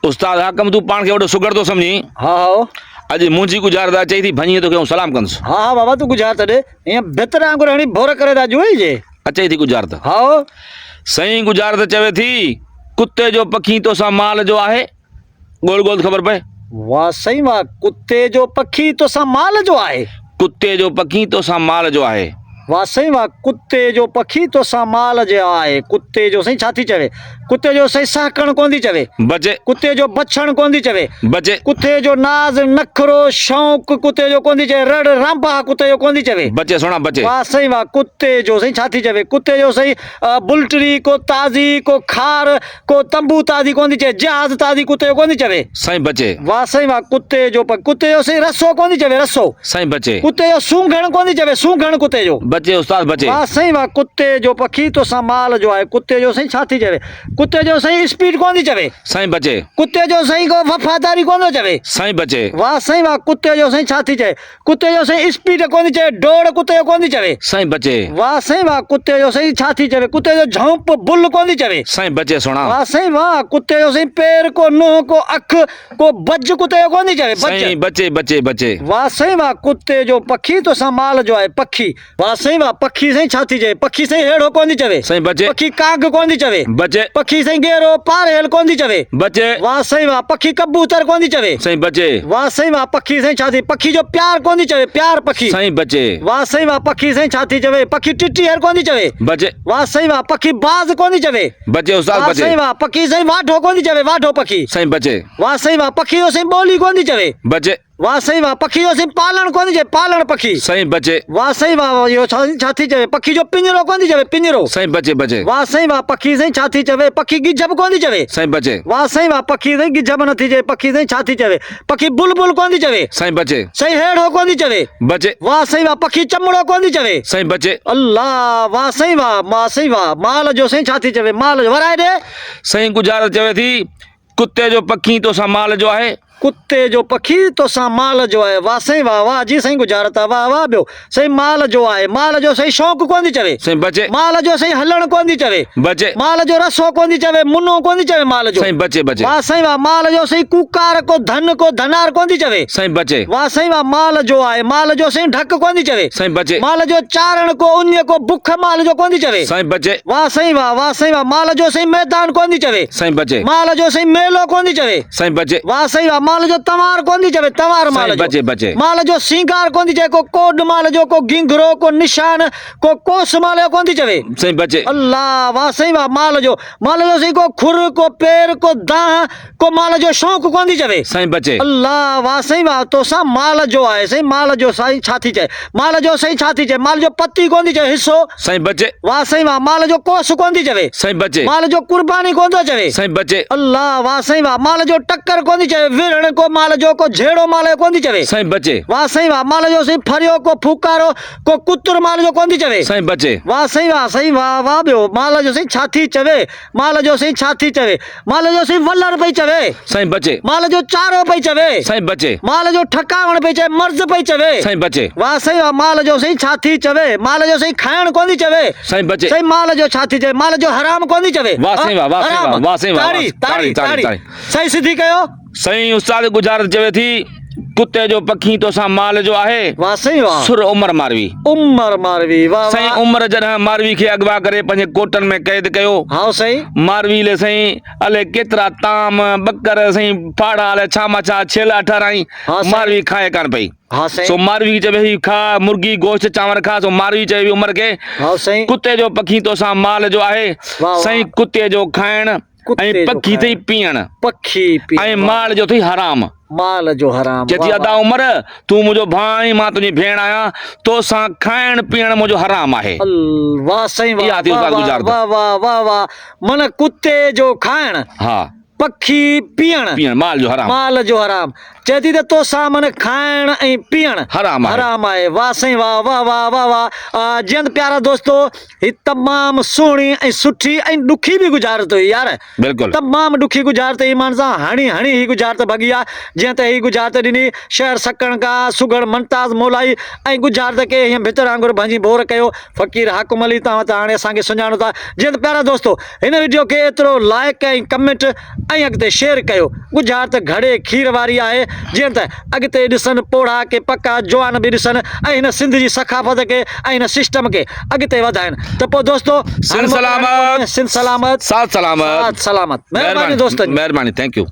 उस्ताद हाकम तू पान खे वॾो सुगर थो सम्झी। हाँ हाँ अॼु मुंहिंजी गुज़ारदा चई थी भञीअ तोखे सलाम कंदुसि। हाँ हाँ बाबा तू गुजार त ॾे ईअं भितर वांगुरु हणी भोर करे था जोई जे। अचई थी गुज़ारत। हाँ सही गुज़ारत चवे थी कुत्ते जो पखी तोसां माल जो आहे। गोल गोल ख़बर पए। वाह सही वाह कुत्ते जो पखी तोसां माल जो आहे। कुत्ते जो पखी तोसां माल जो आहे। वाह सही वाह कुत्ते जो पखी तोसां माल जो आहे। कुत्ते जो सही छा थी चवे? कुत्ते जो सही साकण कोन थी चवे। बचे कुत्ते जो बछण कोन थी चवे। बचे कुत्ते जो नाज़ नखरो शौक़ कुत्ते जो कोन थी चवे। रड़ रांबा कुत्ते जो कोन थी चवे। बचे सोना बचे। वाह सही वाह कुत्ते जो सही छा थी चवे? कुत्ते जो सही बुलटरी को ताज़ी को खार को तंबू ताज़ी कोन थी चवे। जहाज ताज़ी कुत्ते जो कोन थी चवे। सही बचे। वाह सही वाह कुत्ते जो कुत्ते जो सही रसो कोन थी चवे। रसो सही बचे। कुत्ते जो सूंघण कोन थी चवे। सूंघण कुत्ते जो। बचे उस्ताद बचे। वाह सही वाह कुत्ते जो पखी तोसां माल जो आहे। कुत्ते जो सही छा थी चवे? कुत्ते जो सही स्पीड कोन थी चवे। सही बचे। कुत्ते जो सही को वफ़ादारी कोन थो चवे। सही बचे। वाह सही वाह कुत्ते जो सही छा थी चवे? कुत्ते जो सही स्पीड कोन थी चवे। डोड़ कुत्ते जो कोन थी चवे। सही बचे। वाह सही वाह कुत्ते जो सही छा थी चवे? कुत्ते जो झोंप बुल कोन थी चवे। सही बचे सोना। वाह सही वाह कुत्ते जो सही पैर को नुंह को अख को बज कुत्ते जो कोन थी चवे। सही बचे बचे बचे। वाह सही वाह कुत्ते जो पखी तोसां माल जो आहे। पखी वाह सही वाह पखी सही छा थी चवे? पखी सही हेड़ो कोन थी चवे। सही बचे। पखी काग कोन थी चवे। बचे। पखी सही गेरो पार हेल कोन थी चवे। बचे। वाह सही वाह पखी कबूतर कोन थी चवे। सही बचे। वाह सही वाह पखी सही छा थी? पखी जो प्यार कोन थी चवे। प्यार पखी। सही बचे। वाह सही वाह पखी सही छा थी चवे? पखी टिटी हेर कोन थी चवे। बचे। वाह सही वाह पखी बाज़ कोन थी चवे। बचे उस्ताद वाह बचे। सही वाह पखी सही वाढो कोन थी चवे। वाढो पखी। सही बचे। वाह सही वाह पखी जो सही ॿोली कोन थी चवे। बचे। वाह सही वाह पखी जो सही पालण कोन थी चवे। पालण पखी। सही बचे। वाह सही वाह इहो छा थी चवे? पखी जो पिंजरो कोन थी चवे। पिंजरो। सही बचे बचे। वाह सही वाह पखी सही छा थी चवे? पखी गिजब कोन थी चवे। सही बचे। वाह सही वाह पखी सही गिजब न थी चवे। पखी सही छा थी चवे? पखी बुलबुल कोन थी चवे। सही बचे। सही हेड़ो कोन थी चवे। बचे। वाह सही वाह पखी चमड़ो कोन थी चवे। सही बचे। अल्लाह वाह सही वाह माल जो सही छा थी चवे? माल जो वराए ॾे। सही गुज़ारत चवे थी कुत्ते जो पखी तोसां माल जो आहे। कुत्ते जो पखी तोसां माल जो आहे। वाह सही वाह जी सही गुज़ारत आहे। वाह वाह ॿियो सही माल जो आहे। माल जो सही शौक़ कोन थी चवे। सही बचे। माल जो सही हलण कोन थी चवे। बचे। माल जो रसो कोन थी चवे। मुनो कोन थी चवे माल जो। सही बचे बचे। वाह सही वाह माल जो सही कुकार को धनार कोन थी चवे। सही बचे। वाह सही वाह माल जो आहे। माल जो सही ढक कोन थी चवे। सही बचे। माल जो चारण को उन को बुख माल जो कोन थी चवे। सही बचे। वाह सही वाह माल जो सही मैदान कोन थी चवे। सही बचे। माल जो सही मेलो कोन थी चवे। सही बचे। वाह सही वाह माल जो तवार कोन थी चवे। तवार माल सही जो। बचे बचे। माल जो सिंगार कोन थी चवे। को कोड माल जो को गिंगरो को निशान को कोस माल जो कोन थी चवे। सही बचे। अल्लाह वाह सही वाह माल जो सही को खुर को पैर को दाह को माल जो शौक़ कोन थी चवे। सही बचे। अल्लाह वाह सही वाह तोसां माल जो आहे। सही माल जो सही छा थी चवे? माल जो सही छा थी चवे? माल जो पत्ती कोन थी चवे। हिस्सो। सही बचे। वाह सही वाह माल जो कोस कोन थी चवे। सही बचे। माल जो कुर्बानी कोन थो चवे। सही बचे। अल्लाह वाह सही वाह माल जो टक्कर कोन थी चवे। विढ़ण को माल जो को झेड़ो माल जो कोन थी चवे। सही बचे। वाह सही वाह माल जो सही फरियो को फुकारो को कुतर माल जो कोन थी चवे। सही बचे। वाह सही वाह ॿियो माल जो सही छा थी चवे? माल जो सही छा थी चवे? माल जो सही वलर पई चवे। सही बचे। माल जो चारो पई चवे। सही बचे। माल जो ठकावण पई चवे। मर्ज़ पई चवे। सही बचे। वाह सही वाह माल जो सही छा थी चवे? माल जो सही खाइण कोन थी चवे। सही बचे। सही माल जो छा थी चवे? माल जो हराम कोन थी चवे। वाह सही वाह हराम। वाह सही वाह। ताड़ी ताड़ी ताड़ी सही सिधी कयो। सही उस्ताद गुज़ारत चवे थी कुत्ते जो पखी तोसां माल जो आहे। वाह सही वाह सुर उमर मारवी। उमर मारवी वाह सही वाह। उमर जॾहिं मारवी खे अगवा करे पंहिंजे कोटनि में कैद कयो। हाँ सही मारवी ले सही अले केतिरा ताम बकर सही फाड़ा अले छामा छा छेला ठाराई। हाँ सही। मारवी खाए कान पई। हाँ सही सो मारवी चवे ही खा मुर्गी गोश्त चांवर खा। सो मारवी चवे हुई उमर के हाँ सही कुत्ते जो पखी तोसां माल जो आहे। वाह। सही कुत्ते जो खाइण कुत्ते ऐं जो पखी खाइण। थई पीअण पखी पी ऐं माल जो थई हराम। माल जो हराम। चेती अदा उमर तू मुंहिंजो भाई मां तुंहिंजी भेण आहियां तोसां खाइण पीअण मुंहिंजो हराम आहे। वाह सही इहा वाह थी उस्ताद वाह गुज़ारत। वाह वाह वाह वाह मन कुत्ते जो खाइण हा पखी पीअण माल जो हराम। माल जो हराम चए थी त तोसां मन खाइण ऐं पीअण हराम आहे। हराम आहे। वाह साईं वाह वाह वाह वाह वाह जीअं त प्यारा दोस्तो ही तमामु सुहिणी ऐं सुठी ऐं ॾुखी बि गुज़ारत हुई यार। बिल्कुलु तमामु ॾुखी गुज़ारत हुई माण्हू सां हणी हणी ही गुज़ारत भॻी आहे। जीअं त ही गुज़ारत ॾिनी शहर सकण का सुगड़ मुमताज़ मोलाई ऐं गुज़ारत खे हीअं भितर वांगुरु भंजी बोर कयो फ़क़ीर हाकुम अली। तव्हां त हाणे असांखे सुञाणो था। जीअं त प्यारा दोस्तो हिन वीडियो खे एतिरो लाइक ऐं कमेंट ऐं अॻिते शेयर कयो। गुजरात घड़े खीर वारी आहे, जीअं त अॻिते ॾिसनि पोड़ा के पका जवान बि ॾिसनि ऐं हिन सिंध जी सखाफ़त खे ऐं हिन सिस्टम खे अॻिते वधाइनि। त पोइ दोस्तो सिंध सलामत, सिंध सलामत, साथ सलामत, साथ सलामत। महिरबानी दोस्तनि। मेहरबानी, थैंक यू।